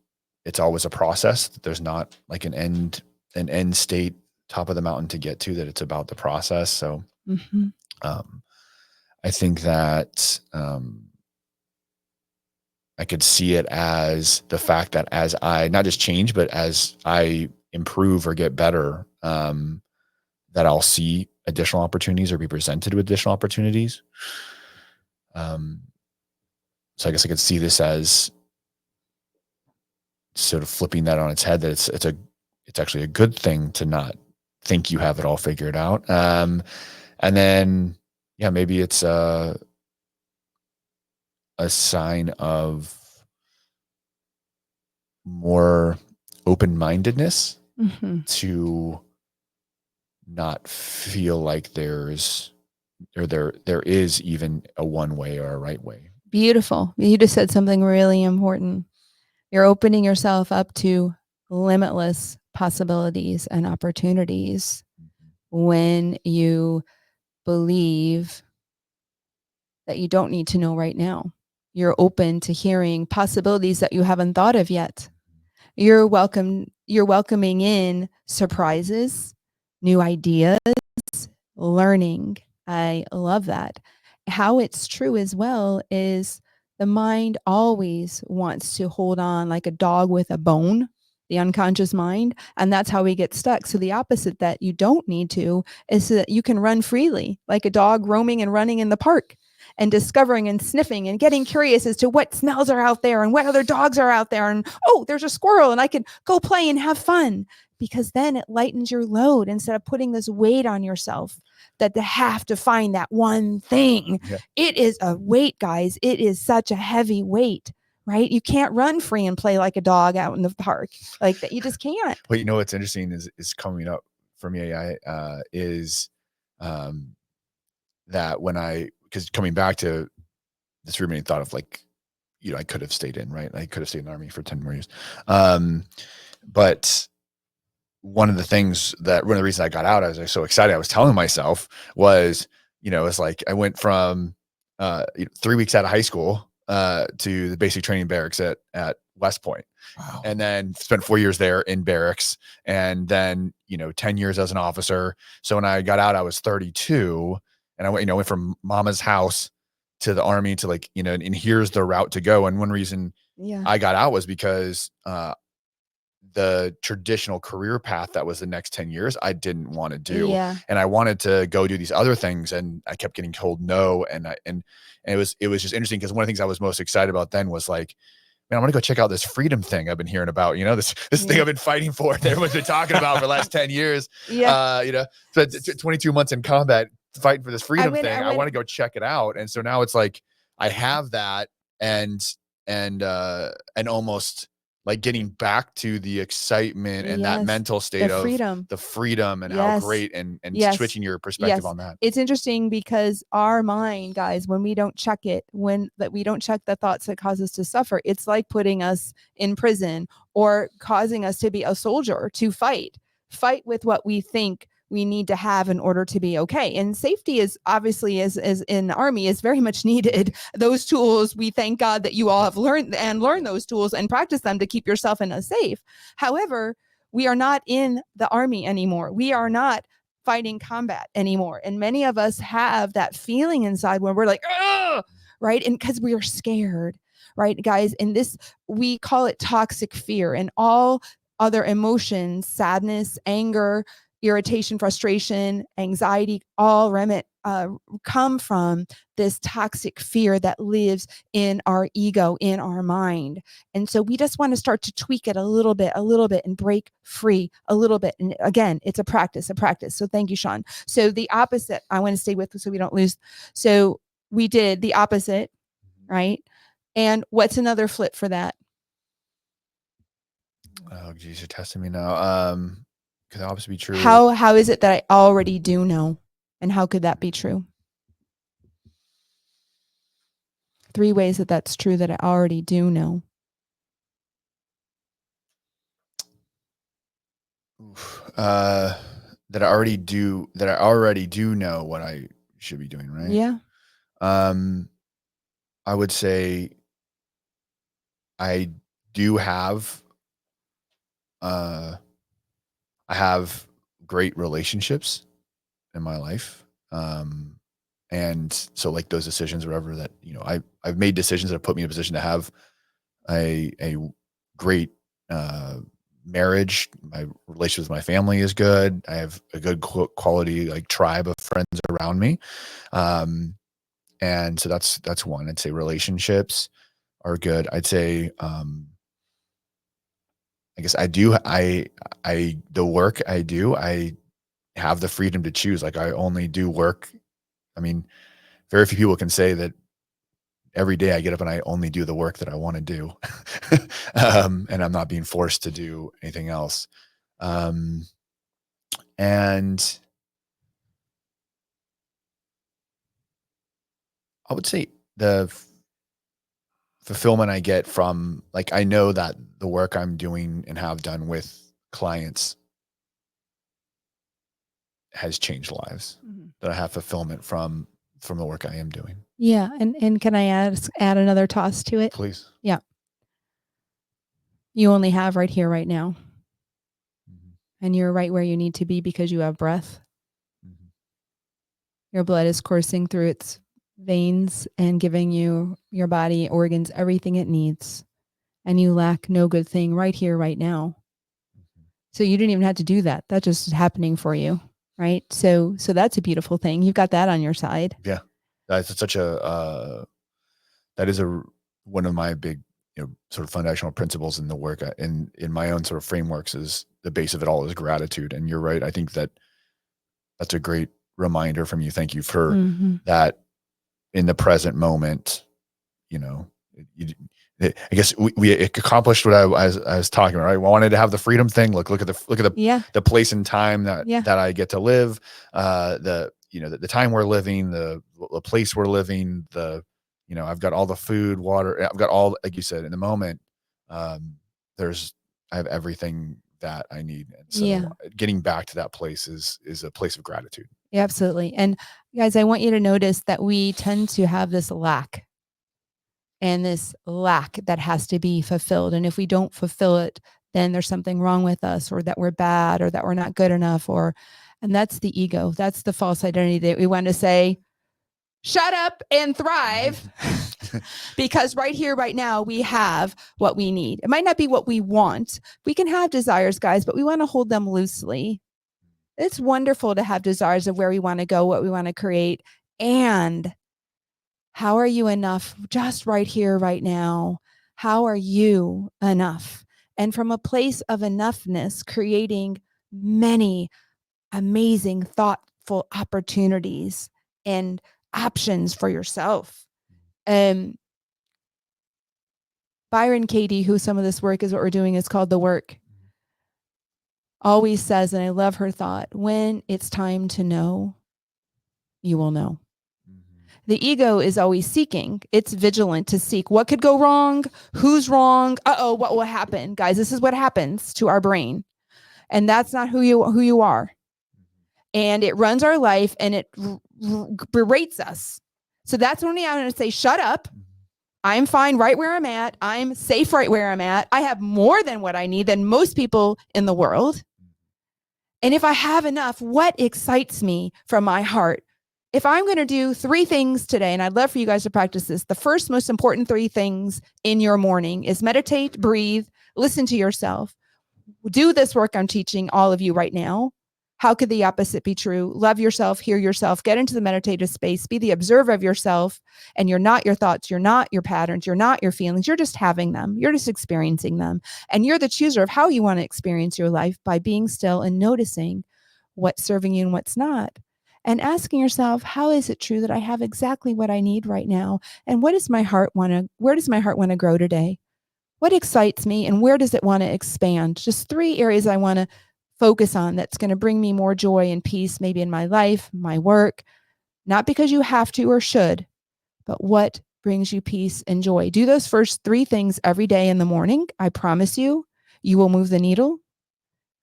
it's always a process. There's not like an end state, top of the mountain to get to, that it's about the process. So I think that I could see it as the fact that as I not just change, but as I improve or get better, that I'll see additional opportunities or be presented with additional opportunities. So I guess I could see this as sort of flipping that on its head, that it's actually a good thing to not think you have it all figured out. And then, yeah, maybe it's a sign of more open-mindedness to not feel like there is even a one way or a right way. Beautiful. You just said something really important. You're opening yourself up to limitless possibilities and opportunities when you believe that you don't need to know right now. You're open to hearing possibilities that you haven't thought of yet. You're welcoming in surprises, new ideas, learning. I love that. How it's true as well is the mind always wants to hold on like a dog with a bone, the unconscious mind, and that's how we get stuck. So the opposite that you don't need to is so that you can run freely, like a dog roaming and running in the park and discovering and sniffing and getting curious as to what smells are out there and what other dogs are out there. And, oh, there's a squirrel and I can go play and have fun, because then it lightens your load instead of putting this weight on yourself that to have to find that one thing. Yeah. It is a weight, guys. It is such a heavy weight, right? You can't run free and play like a dog out in the park like that. You just can't. Well, you know, what's interesting is coming up for me, is that because coming back to this remaining thought of like, you know, I could have stayed in, right? I could have stayed in the Army for 10 more years. But one of the reasons I got out, I was so excited, I was telling myself was, you know, it's like I went from 3 weeks out of high school to the basic training barracks at West Point. Wow. And then spent 4 years there in barracks, and then, you know, 10 years as an officer. So when I got out, I was 32, and I went from mama's house to the Army to, like, you know, and here's the route to go. And one reason I got out was because the traditional career path that was the next 10 years, I didn't want to do. Yeah. And I wanted to go do these other things, and I kept getting told no. And it was just interesting, because one of the things I was most excited about then was like, man, I'm going to go check out this freedom thing I've been hearing about, you know, this thing I've been fighting for that everyone's been talking about for the last 10 years. Yeah. You know, so 22 months in combat fighting for this freedom thing. I want to go check it out. And so now it's like, I have that and almost like getting back to the excitement and that Yes. mental state The of freedom. the freedom and how Yes. great and Yes. switching your perspective Yes. on that. It's interesting because our mind, guys, when we don't check it, we don't check the thoughts that cause us to suffer, it's like putting us in prison or causing us to be a soldier to fight with what we think we need to have in order to be okay. And safety is obviously, as in the Army, is very much needed. Those tools, we thank God that you all have learned those tools and practice them to keep yourself in a safe. However, we are not in the Army anymore. We are not fighting combat anymore. And many of us have that feeling inside when we're like, oh, right? And because we are scared, right, guys? And this, we call it toxic fear, and all other emotions, sadness, anger, irritation, frustration, anxiety, all come from this toxic fear that lives in our ego, in our mind. And so we just want to start to tweak it a little bit and break free a little bit. And again, it's a practice. So thank you, Sean. So the opposite, I want to stay with so we don't lose. So we did the opposite, right? And what's another flip for that? Oh, geez, you're testing me now. Could the opposite be true? How is it that I already do know? And how could that be true? 3 ways that that's true that I already do know. That I already do know what I should be doing, right? Yeah. I would say I do have I have great relationships in my life. And so like those decisions, whatever that, I've made decisions that have put me in a position to have a great marriage. My relationship with my family is good. I have a good quality like tribe of friends around me. And so that's one. I'd say relationships are good. I'd say I guess the work I do, I have the freedom to choose. Like I only do work. I mean, very few people can say that every day I get up and I only do the work that I want to do. And I'm not being forced to do anything else. And I would say the fulfillment I get from, like, I know that the work I'm doing and have done with clients has changed lives, that I have fulfillment from the work I am doing. Yeah. And can I add another toss to it? Please. Yeah. You only have right here, right now. And you're right where you need to be because you have breath. Your blood is coursing through its veins and giving your body, organs, everything it needs. And you lack no good thing right here, right now. So you didn't even have to do that. That's just happening for you. Right. So that's a beautiful thing. You've got that on your side. Yeah. That's such that is one of my big, sort of foundational principles in the work in my own sort of frameworks. Is the base of it all is gratitude. And you're right. I think that's a great reminder from you. Thank you for that in the present moment. I guess we accomplished what I was talking about, right? I wanted to have the freedom thing. Look at the place and time that I get to live, the time we're living, the place we're living, I've got all the food, water, I've got all, like you said, in the moment, I have everything that I need. And so getting back to that place is a place of gratitude. Yeah, absolutely. And guys, I want you to notice that we tend to have this lack. And this lack that has to be fulfilled. And if we don't fulfill it, then there's something wrong with us, or that we're bad, or that we're not good enough, and that's the ego. That's the false identity that we want to say, shut up and thrive. Because right here, right now, we have what we need. It might not be what we want. We can have desires, guys, but we want to hold them loosely. It's wonderful to have desires of where we want to go, what we want to create, and how are you enough just right here, right now? How are you enough? And from a place of enoughness, creating many amazing, thoughtful opportunities and options for yourself. Byron Katie, who some of this work is what we're doing, is called The Work, always says, and I love her thought, when it's time to know, you will know. The ego is always seeking. It's vigilant to seek what could go wrong, who's wrong, what will happen. Guys, this is what happens to our brain. And that's not who you are. And it runs our life and it berates us. So that's when I'm going to say, shut up. I'm fine right where I'm at. I'm safe right where I'm at. I have more than what I need than most people in the world. And if I have enough, what excites me from my heart? If I'm going to do 3 things today, and I'd love for you guys to practice this, the first most important 3 things in your morning is meditate, breathe, listen to yourself. Do this work I'm teaching all of you right now. How could the opposite be true? Love yourself, hear yourself, get into the meditative space, be the observer of yourself, and you're not your thoughts, you're not your patterns, you're not your feelings, you're just having them, you're just experiencing them. And you're the chooser of how you want to experience your life by being still and noticing what's serving you and what's not. And asking yourself, how is it true that I have exactly what I need right now? And where does my heart want to grow today? What excites me and where does it want to expand? Just 3 areas I want to focus on that's going to bring me more joy and peace, maybe in my life, my work, not because you have to or should, but what brings you peace and joy. Do those first 3 things every day in the morning. I promise you, you will move the needle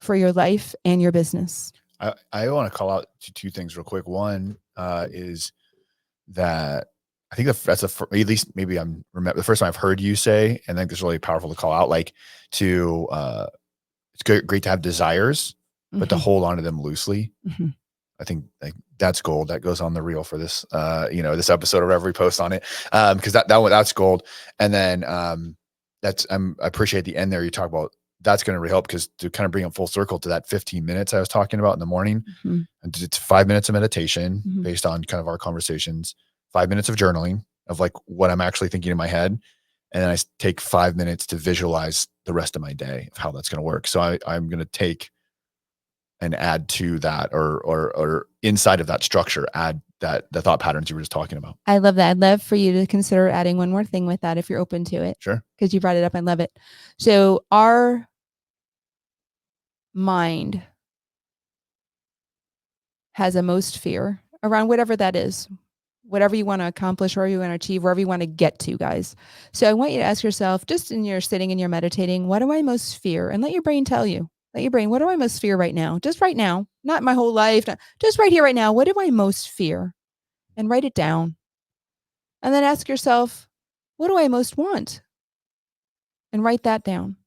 for your life and your business. I want to call out 2 things real quick. One is that I think that's at least maybe I'm remember the first time I've heard you say, and I think it's really powerful to call out, like to it's great to have desires, but to hold on to them loosely. I think like that's gold. That goes on the reel for this, this episode or whatever we post on it. Cause that's gold. And then, I appreciate the end there. You talk about that's going to really help because to kind of bring it full circle to that 15 minutes I was talking about in the morning, and it's 5 minutes of meditation based on kind of our conversations, 5 minutes of journaling of like what I'm actually thinking in my head. And then I take 5 minutes to visualize the rest of my day of how that's going to work. So I'm going to take and add to that or inside of that structure, add the thought patterns you were just talking about. I love that. I'd love for you to consider adding one more thing with that if you're open to it. Sure. Because you brought it up. I love it. So our mind has a most fear around whatever that is, whatever you want to accomplish, wherever you want to achieve, wherever you want to get to, guys. So I want you to ask yourself, just in your sitting and you're meditating, what do I most fear? And let your brain tell you. Let your brain, what do I most fear right now? Just right now, not my whole life, just right here, right now. What do I most fear? And write it down. And then ask yourself, what do I most want? And write that down.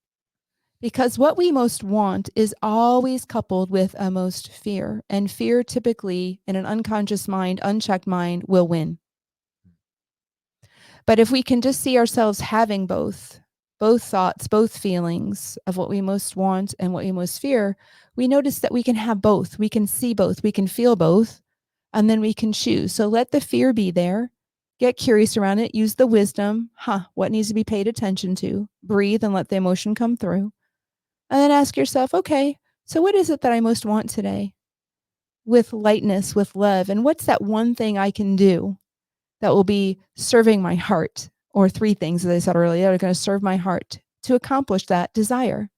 Because what we most want is always coupled with a most fear. And fear typically, in an unconscious mind, unchecked mind, will win. But if we can just see ourselves having both thoughts, both feelings of what we most want and what we most fear, we notice that we can have both. We can see both. We can feel both. And then we can choose. So let the fear be there. Get curious around it. Use the wisdom. What needs to be paid attention to? Breathe and let the emotion come through. And then ask yourself, okay, so what is it that I most want today? With lightness, with love. And what's that one thing I can do that will be serving my heart? Or 3 things, as I said earlier, that are going to serve my heart to accomplish that desire.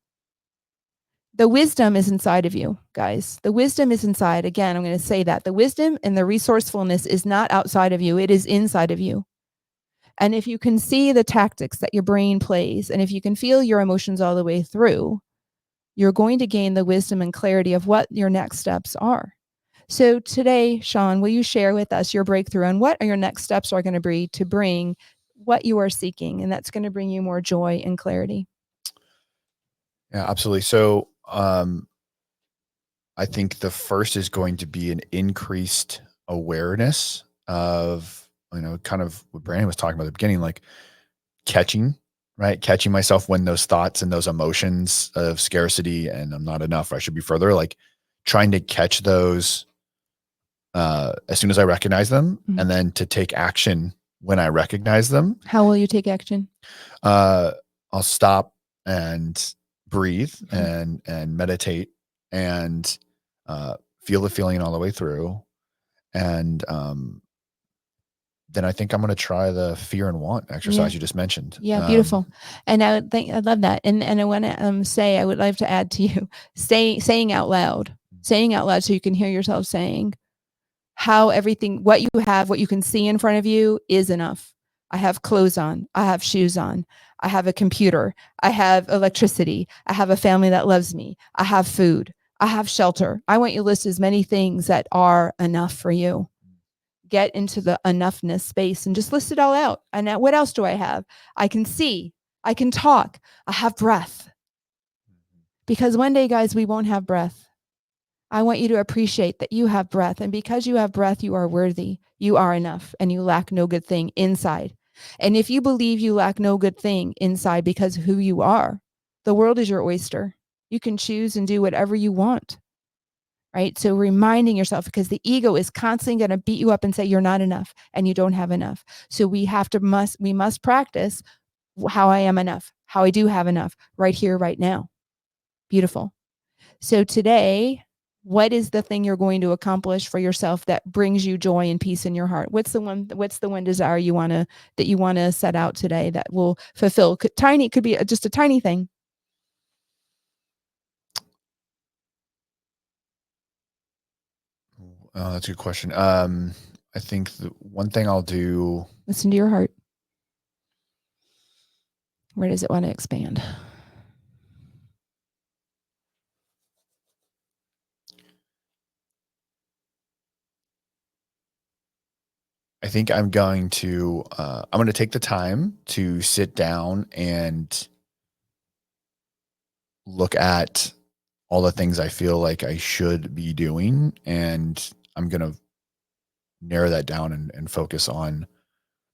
The wisdom is inside of you, guys. The wisdom is inside. Again, I'm going to say that. The wisdom and the resourcefulness is not outside of you. It is inside of you. And if you can see the tactics that your brain plays, and if you can feel your emotions all the way through, you're going to gain the wisdom and clarity of what your next steps are. So today, Sean, will you share with us your breakthrough and what are your next steps are going to be to bring what you are seeking? And that's going to bring you more joy and clarity. Yeah, absolutely. So I think the first is going to be an increased awareness of, kind of what Brandon was talking about at the beginning, like catching myself when those thoughts and those emotions of scarcity and I'm not enough, or I should be further, like trying to catch those as soon as I recognize them, and then to take action when I recognize them. How will you take action? I'll stop and breathe and meditate and feel the feeling all the way through, and then I think I'm going to try the fear and want exercise Yeah. you just mentioned. Yeah, beautiful. And I would think I love that. And I want to say I would like to add to you saying out loud so you can hear yourself saying how everything, what you have, what you can see in front of you is enough. I have clothes on. I have shoes on. I have a computer. I have electricity. I have a family that loves me. I have food. I have shelter. I want you to list as many things that are enough for you. Get into the enoughness space and just list it all out. And now, what else do I have? I can see. I can talk. I have breath. Because one day, guys, we won't have breath. I want you to appreciate that you have breath. And because you have breath, you are worthy. You are enough. And you lack no good thing inside. And if you believe you lack no good thing inside because of who you are, the world is your oyster. You can choose and do whatever you want. Right? So reminding yourself, because the ego is constantly going to beat you up and say you're not enough and you don't have enough. So we must practice how I am enough, how I do have enough right here, right now. Beautiful. So today, what is the thing you're going to accomplish for yourself that brings you joy and peace in your heart? What's the one desire you want to set out today that will fulfill? It could be just a tiny thing. Oh, that's a good question. I think the one thing I'll do. Listen to your heart. Where does it want to expand? I think I'm going to take the time to sit down and look at all the things I feel like I should be doing. And I'm going to narrow that down and focus on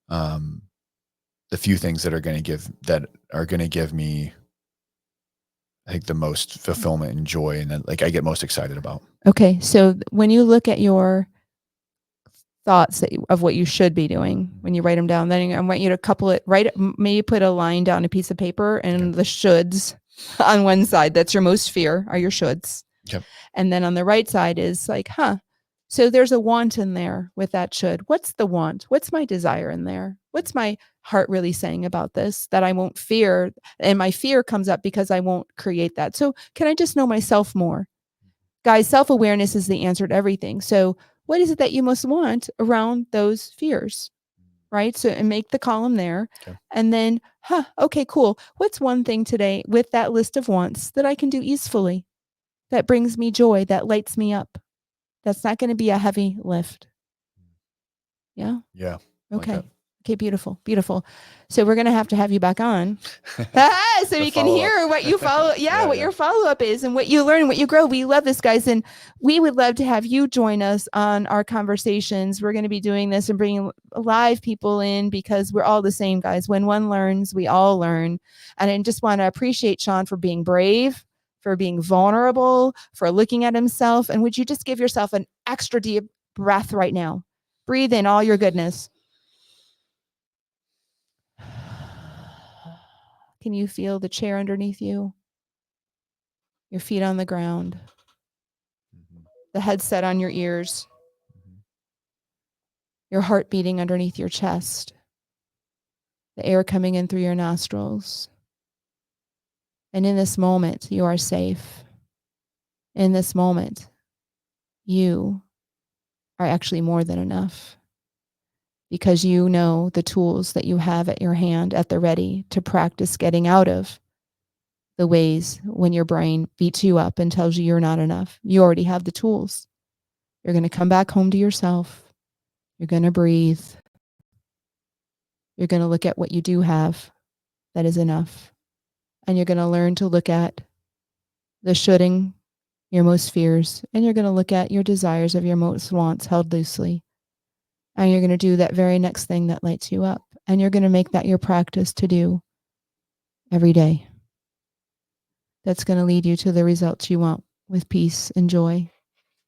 the few things that are going to give me, I think, the most fulfillment and joy, and that, like, I get most excited about. Okay. So when you look at your thoughts of what you should be doing, when you write them down, then I want you to couple it, maybe put a line down a piece of paper and the shoulds on one side. That's your most fear are your shoulds. Yep. And then on the right side is like, so there's a want in there with that should. What's the want? What's my desire in there? What's my heart really saying about this that I won't fear? And my fear comes up because I won't create that. So can I just know myself more? Guys, self-awareness is the answer to everything. So what is it that you most want around those fears? Right? So, and make the column there. Okay. And then, okay, cool. What's one thing today with that list of wants that I can do easily, that brings me joy, that lights me up? That's not going to be a heavy lift. Yeah? Yeah. Okay. Like okay, beautiful, beautiful. So we're going to have you back on so we can hear what you follow. What your follow-up is and what you learn and what you grow. We love this, guys. And we would love to have you join us on our conversations. We're going to be doing this and bringing live people in because we're all the same, guys. When one learns, we all learn. And I just want to appreciate Sean for being brave, for being vulnerable, for looking at himself. And would you just give yourself an extra deep breath right now? Breathe in all your goodness. Can you feel the chair underneath you? Your feet on the ground. The headset on your ears. Your heart beating underneath your chest. The air coming in through your nostrils. And in this moment, you are safe. In this moment, you are actually more than enough. Because you know the tools that you have at your hand at the ready to practice getting out of the ways when your brain beats you up and tells you you're not enough. You already have the tools. You're going to come back home to yourself. You're going to breathe. You're going to look at what you do have that is enough. And you're going to learn to look at the shoulding, your most fears, and you're going to look at your desires of your most wants held loosely. And you're going to do that very next thing that lights you up. And you're going to make that your practice to do every day. That's going to lead you to the results you want with peace and joy.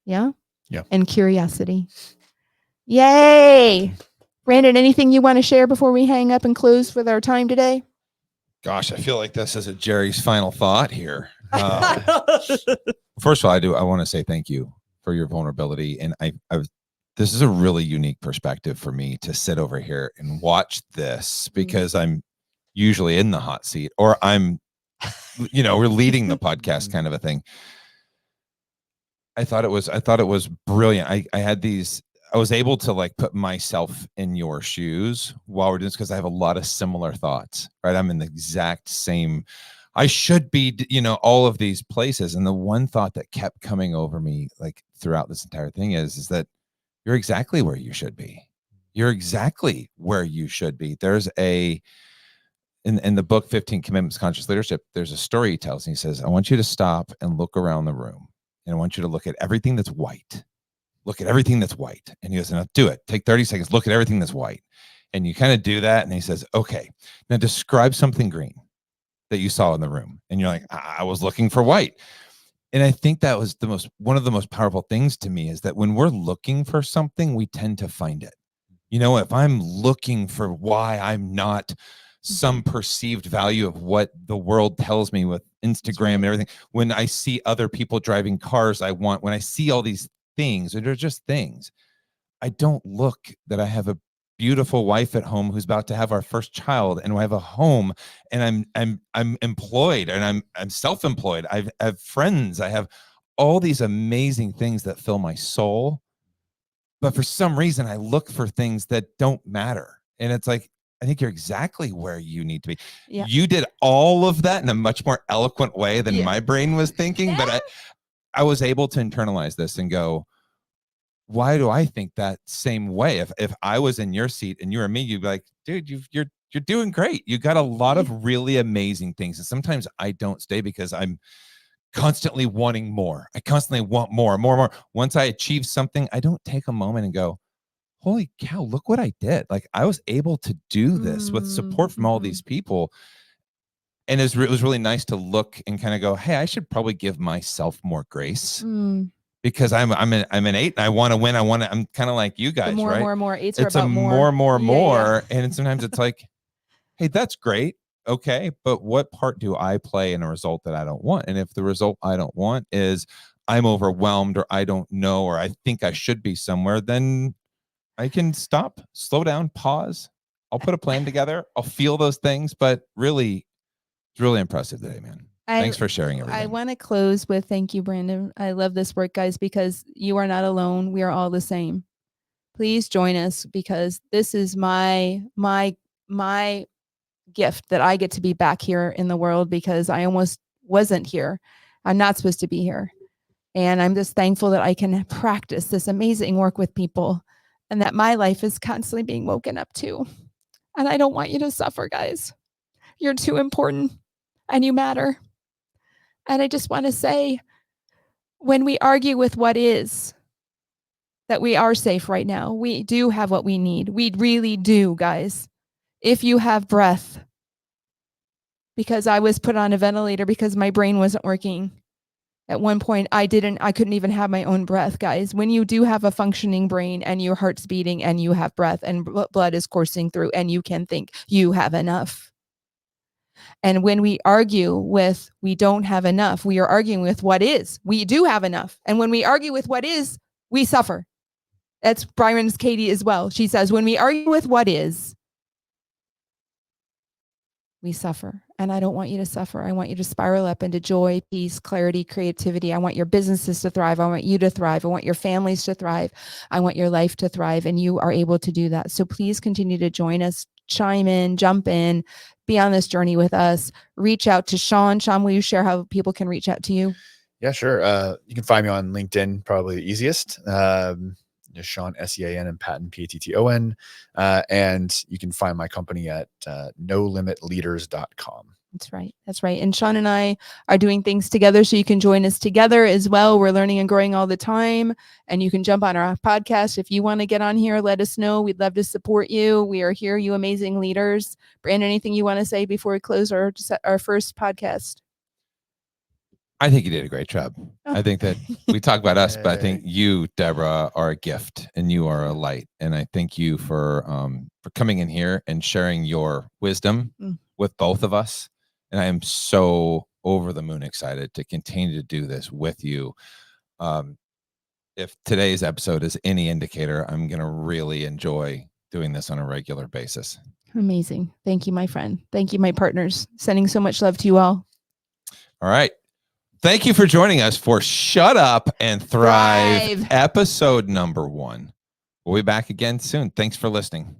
Yeah? Yeah. And curiosity. Yay! Brandon, anything you want to share before we hang up and close with our time today? Gosh, I feel like this is a Jerry's final thought here. First of all, I want to say thank you for your vulnerability. And this is a really unique perspective for me to sit over here and watch this, because I'm usually in the hot seat, or I'm, we're leading the podcast kind of a thing. I thought it was brilliant. I was able to like put myself in your shoes while we're doing this, because I have a lot of similar thoughts, right? I'm in the exact same, I should be, all of these places. And the one thought that kept coming over me like throughout this entire thing is that you're exactly where you should be. You're exactly where you should be. There's in the book, 15 Commitments to Conscious Leadership, there's a story he tells, and he says, I want you to stop and look around the room. And I want you to look at everything that's white. Look at everything that's white. And he goes, now do it. Take 30 seconds. Look at everything that's white. And you kind of do that. And he says, okay, now describe something green that you saw in the room. And you're like, I was looking for white. And I think that was one of the most powerful things to me, is that when we're looking for something, we tend to find it. If I'm looking for why I'm not some perceived value of what the world tells me with Instagram and everything, when I see other people driving cars when I see all these things, and they're just things, I don't look that I have a beautiful wife at home who's about to have our first child, and I have a home, and I'm employed, and I'm self-employed. I have friends. I have all these amazing things that fill my soul. But for some reason, I look for things that don't matter. And it's like, I think you're exactly where you need to be. Yeah. You did all of that in a much more eloquent way than my brain was thinking. But I was able to internalize this and go, why do I think that same way? If I was in your seat and you were me, you'd be like, dude, you're doing great. You got a lot of really amazing things. And sometimes I don't stay because I'm constantly wanting more. I constantly want more. Once I achieve something, I don't take a moment and go, holy cow, look what I did. Like, I was able to do this with support from all these people. And it was really nice to look and kind of go, hey, I should probably give myself more grace, because I'm an 8 and I want to win. I'm kind of like you guys, right? More. Eights it's are about more. Yeah. And sometimes it's like, hey, that's great. Okay, but what part do I play in a result that I don't want? And if the result I don't want is I'm overwhelmed, or I don't know, or I think I should be somewhere, then I can stop, slow down, pause. I'll put a plan together. I'll feel those things. But really, it's really impressive today, man. Thanks for sharing everything. I want to close with thank you, Brandon. I love this work, guys, because you are not alone. We are all the same. Please join us, because this is my gift that I get to be back here in the world, because I almost wasn't here. I'm not supposed to be here. And I'm just thankful that I can practice this amazing work with people, and that my life is constantly being woken up to. And I don't want you to suffer, guys. You're too important and you matter. And I just want to say, when we argue with what is, that we are safe right now. We do have what we need. We really do, guys. If you have breath, because I was put on a ventilator because my brain wasn't working. At one point, I couldn't even have my own breath, guys. When you do have a functioning brain and your heart's beating and you have breath and blood is coursing through and you can think, you have enough. And when we argue with we don't have enough, we are arguing with what is. We do have enough. And when we argue with what is, we suffer. That's Byron's Katie as well. She says, when we argue with what is, we suffer. And I don't want you to suffer. I want you to spiral up into joy, peace, clarity, creativity. I want your businesses to thrive. I want you to thrive. I want your families to thrive. I want your life to thrive. And you are able to do that. So please continue to join us, chime in, jump in, be on this journey with us. Reach out to Sean. Sean, will you share how people can reach out to you? Yeah, sure. You can find me on LinkedIn, probably the easiest. Just Sean, S-E-A-N, and Patton, P-A-T-T-O-N. And you can find my company at nolimitleaders.com. That's right. That's right. And Sean and I are doing things together, so you can join us together as well. We're learning and growing all the time, and you can jump on our podcast. If you want to get on here, let us know. We'd love to support you. We are here, you amazing leaders. Brandon, anything you want to say before we close our first podcast? I think you did a great job. I think that we talk about us, but I think you, Debra, are a gift and you are a light. And I thank you for coming in here and sharing your wisdom with both of us. And I am so over the moon excited to continue to do this with you. if today's episode is any indicator, I'm going to really enjoy doing this on a regular basis. Amazing. Thank you, my friend. Thank you, my partners. Sending so much love to you all. All right. Thank you for joining us for Shut Up and Thrive, episode number 1. We'll be back again soon. Thanks for listening.